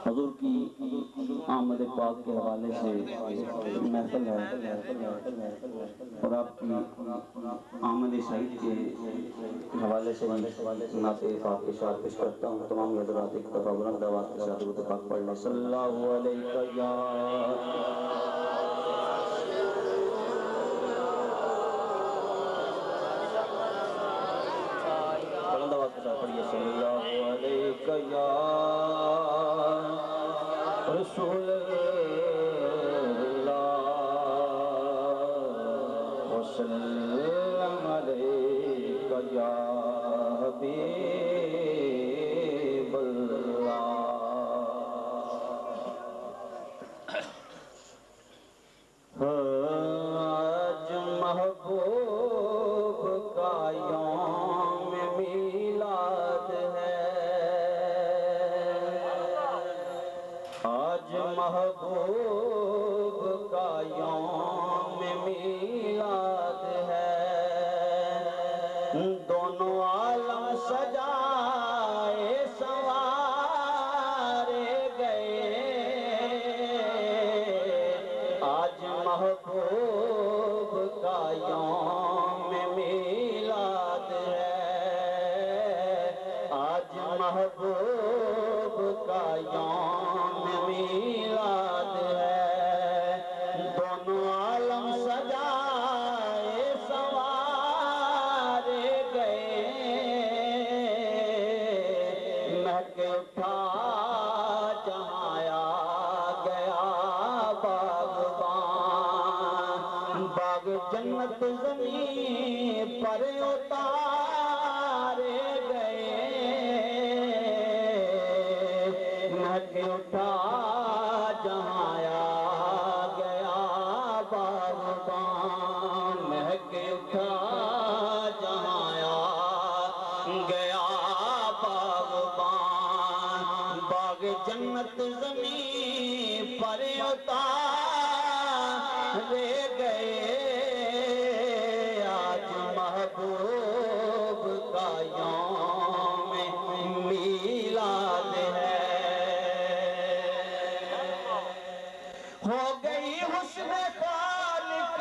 حضور کی آمد پاک کے حوالے سے محفل ہے اور آپ کی آمد سعید کے حوالے سے نعت پاک اشار پیش کرتا ہوں. تمام حضرات ایک دفعہ بلند آواز کے ساتھ درود پاک پڑھ لیں. صلی اللہ علیہ یا بلند آواز کے ساتھ پڑھیے. صلی اللہ علیہ یا رسول اللہ وسلم علیک یا حبیب اللہ. آج محبوب کا یوم میلاد ہے. آج محبوب کا یوم میلاد ہے. دونوں عالم سجائے سنوارے گئے. آج محبوب کا یوم میلاد ہے. آج محبوب کا یوم میلاد ہے. دونوں عالم سجائے سنوارے گئے. مہک اٹھا جہاں آ گیا باغبان. باغ جنت زمین پر اتارے گئے. مہک اٹھا جہاں آ گیا باغبان. مہک اٹھا جہاں آ گیا باغبان. باغ جنت زمین پر اتارے گئے. آج محبوب کا یوم میلاد ہے. ہو گئی حسن خالق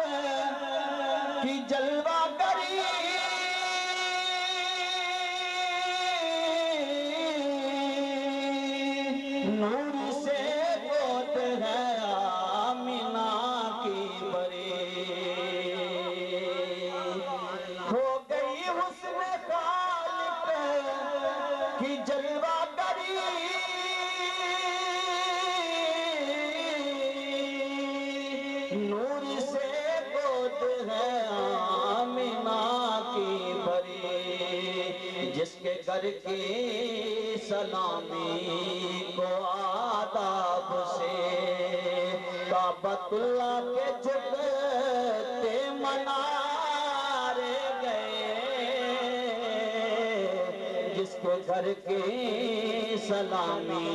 کی جلوہ گری. نور سے گود ہے آمینہ کی بری. ہو گئی حسن خالق کی جلوہ گری. نور سے گود ہے آمینہ کی بری. جس کے گھر کی سلامی کو آداب سے کعبۃ اللہ کے جھکتے منارے گئے. جس کے گھر کی سلامی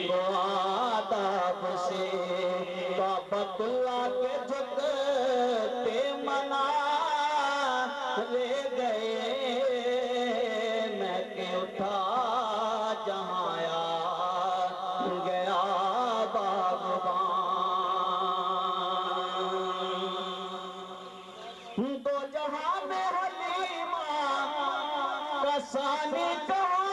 کو آداب سے کعبۃ اللہ کے جھکتے منارے گئے. مہک اٹھا جہاں آ گیا باغبان. دو جہاں میں حلیمہ کا ثانی کہاں.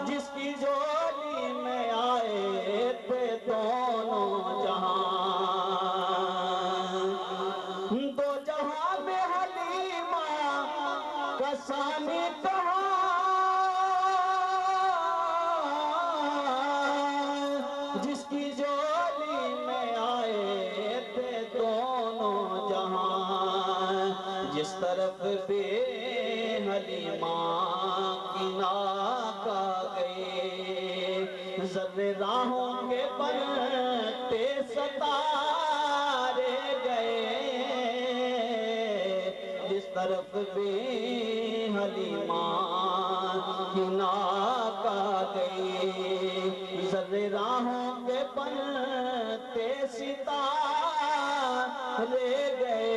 جس کی جولی میں آئے تھے دونوں جہاں. دو جہاں میں حلیمہ کا ثانی کہاں. جس کی جولی میں آئے تھے دونوں جہاں. جس طرف بھی حلیمہ کی ناکہ گئی. ذرے راہوں کے بنتے ستارے گئے. جس طرف بھی حلیمہ کی ناکہ گئی. ذرے راہوں کے بنتے ستارے گئے.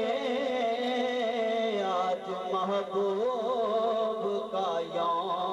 آج محبوب کا یوم